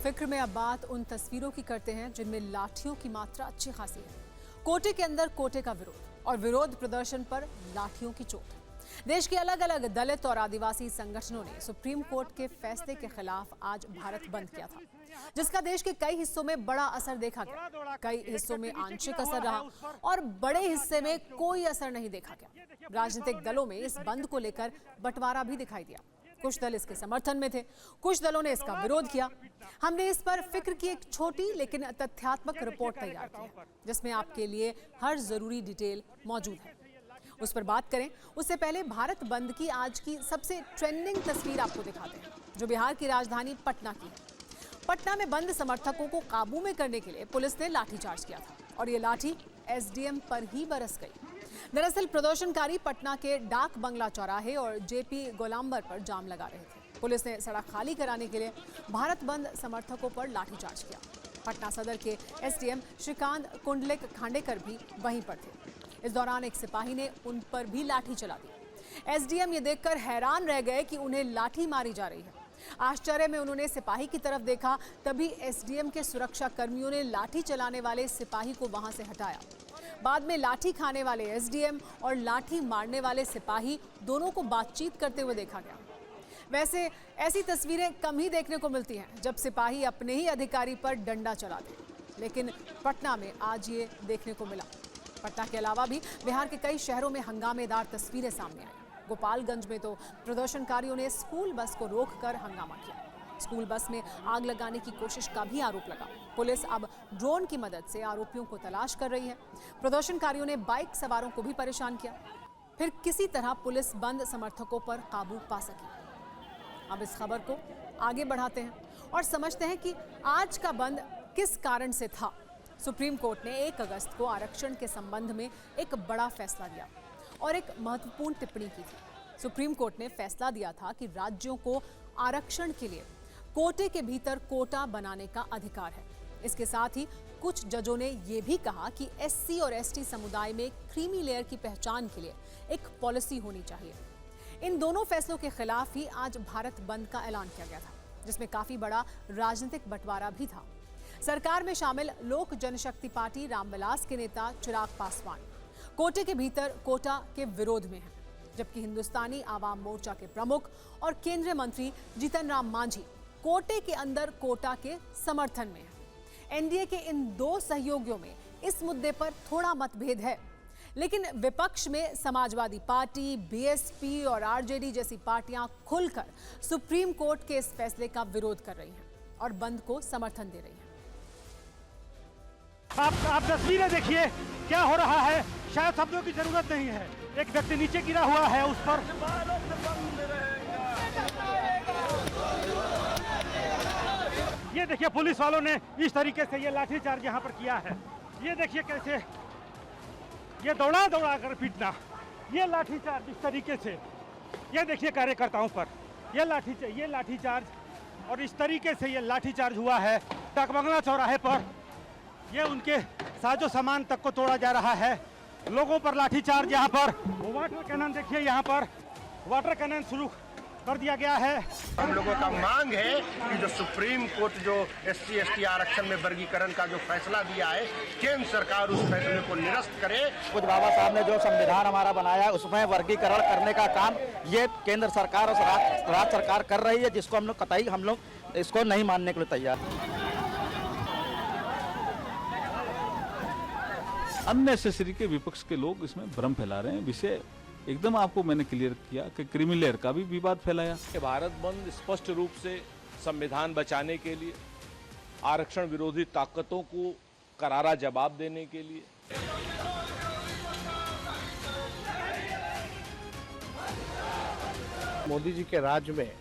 फिक्र में अब बात उन तस्वीरों की करते हैं जिनमें लाठियों की मात्रा अच्छी खासी है। कोटे के अंदर कोटे का विरोध और विरोध प्रदर्शन पर लाठियों की चोट। देश के अलग अलग दलित और आदिवासी संगठनों ने सुप्रीम कोर्ट के फैसले के खिलाफ आज भारत बंद किया था, जिसका देश के कई हिस्सों में बड़ा असर देखा गया। कई हिस्सों में आंशिक असर रहा और बड़े हिस्से में कोई असर नहीं देखा गया। राजनीतिक दलों में इस बंद को लेकर बंटवारा भी दिखाई दिया। कुछ दल इसके समर्थन में थे, कुछ दलों ने इसका विरोध किया। हमने इस पर फिक्र की एक छोटी लेकिन तथ्यात्मक रिपोर्ट तैयार की है, जिसमें आपके लिए हर जरूरी डिटेल मौजूद है। उस पर बात करें उससे पहले भारत बंद की आज की सबसे ट्रेंडिंग तस्वीर आपको दिखाते हैं, जो बिहार की राजधानी पटना की है। पटना में बंद समर्थकों को काबू में करने के लिए पुलिस ने लाठीचार्ज किया था और ये लाठी एसडीएम पर ही बरस गई। दरअसल प्रदर्शनकारी पटना के डाक बंगला चौराहे और जेपी गोलांबर पर जाम लगा रहे थे। पुलिस ने सड़क खाली कराने के लिए भारत बंद समर्थकों पर लाठीचार्ज किया। पटना सदर के एसडीएम श्रीकांत कुंडलिक खांडेकर भी वहीं पर थे। इस दौरान एक सिपाही ने उन पर भी लाठी चला दी। एसडीएम ये देखकर हैरान रह गए कि उन्हें लाठी मारी जा रही है। आश्चर्य में उन्होंने सिपाही की तरफ देखा, तभी एसडीएम के सुरक्षा कर्मियों ने लाठी चलाने वाले सिपाही को वहां से हटाया। बाद में लाठी खाने वाले एसडीएम और लाठी मारने वाले सिपाही दोनों को बातचीत करते हुए देखा गया। वैसे ऐसी तस्वीरें कम ही देखने को मिलती हैं जब सिपाही अपने ही अधिकारी पर डंडा चलाते, लेकिन पटना में आज ये देखने को मिला। पटना के अलावा भी बिहार के कई शहरों में हंगामेदार तस्वीरें सामने आई। गोपालगंज में तो प्रदर्शनकारियों ने स्कूल बस को रोककर हंगामा किया। स्कूल बस में आग लगाने की कोशिश का भी आरोप लगा। पुलिस अब ड्रोन की मदद से आरोपियों को तलाश कर रही है। प्रदर्शनकारियों ने बाइक सवारों को भी परेशान किया, फिर किसी तरह पुलिस बंद समर्थकों पर काबू पा सकी। अब इस खबर को आगे बढ़ाते हैं और समझते हैं कि आज का बंद किस कारण से था। सुप्रीम कोर्ट ने 1 अगस्त को आरक्षण के संबंध में एक बड़ा फैसला दिया और एक महत्वपूर्ण टिप्पणी की थी। सुप्रीम कोर्ट ने फैसला दिया था कि राज्यों को आरक्षण के लिए कोटे के भीतर कोटा बनाने का अधिकार है। इसके साथ ही कुछ जजों ने यह भी कहा कि एससी और एसटी समुदाय में क्रीमी लेयर की पहचान के लिए एक पॉलिसी होनी चाहिए। इन दोनों फैसलों के खिलाफ ही आज भारत बंद का ऐलान किया गया था, जिसमें काफी बड़ा राजनीतिक बंटवारा भी था। सरकार में शामिल लोक जनशक्ति पार्टी रामविलास के नेता चिराग पासवान कोटे के भीतर कोटा के विरोध में हैं, जबकि हिंदुस्तानी आवाम मोर्चा के प्रमुख और केंद्रीय मंत्री जीतन राम मांझी कोटे के अंदर कोटा के समर्थन में है। एनडीए के इन 2 सहयोगियों में इस मुद्दे पर थोड़ा मतभेद है, लेकिन विपक्ष में समाजवादी पार्टी, बीएसपी और आरजेडी जैसी पार्टियां खुलकर सुप्रीम कोर्ट के इस फैसले का विरोध कर रही हैं और बंद को समर्थन दे रही हैं। आप तस्वीरें देखिए, क्या हो रहा है, शायद शब्दों की जरूरत नहीं है। एक व्यक्ति नीचे गिरा हुआ है, उस पर ये देखिए पुलिस वालों ने इस तरीके से ये लाठीचार्ज यहाँ पर किया है। ये देखिए कैसे ये दौड़ा कर पीटना, ये लाठीचार्ज इस तरीके से, ये देखिए कार्यकर्ताओं पर ये लाठीचार्ज और इस तरीके से ये लाठीचार्ज हुआ है। डाकबंगला चौराहे पर ये उनके साजो सामान तक को तोड़ा जा रहा है। लोगों पर लाठीचार्ज, यहाँ पर वाटर कैनन देखिए, यहाँ पर वाटर कैनन शुरू कर दिया गया है। हम लोगों का मांग है कि जो सुप्रीम कोर्ट जो एससी एसटी आरक्षण में वर्गीकरण का जो फैसला दिया है, केंद्र सरकार उस फैसले को निरस्त करे। कुछ बाबा साहब ने जो संविधान हमारा बनाया है उसमें वर्गीकरण करने का काम ये केंद्र सरकार और राज्य सरकार कर रही है, जिसको हम लोग कतई इसको नहीं मानने के लिए तैयार। अननेसेसरी के विपक्ष के लोग इसमें भ्रम फैला रहे हैं। विषय एकदम आपको मैंने क्लियर किया कि क्रीमी लेयर का भी विवाद फैलाया। भारत बंद स्पष्ट रूप से संविधान बचाने के लिए, आरक्षण विरोधी ताकतों को करारा जवाब देने के लिए। मोदी जी के राज में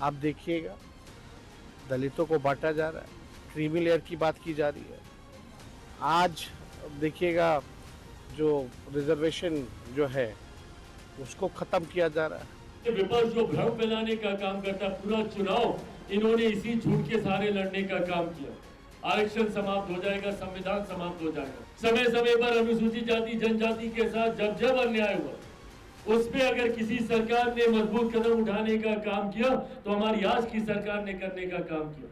आप देखिएगा दलितों को बांटा जा रहा है, क्रीमी लेयर की बात की जा रही है। आज देखिएगा जो रिजर्वेशन जो है उसको खत्म किया जा रहा है। विपक्ष जो भ्रम फैलाने का काम करता है, पूरा चुनाव इन्होंने इसी झूठ के सहारे लड़ने का काम किया। आरक्षण समाप्त हो जाएगा, संविधान समाप्त हो जाएगा। समय समय पर अनुसूचित जाति जनजाति के साथ जब अन्याय हुआ, उस पे अगर किसी सरकार ने मजबूत कदम उठाने का काम किया तो हमारी आज की सरकार ने करने का काम किया।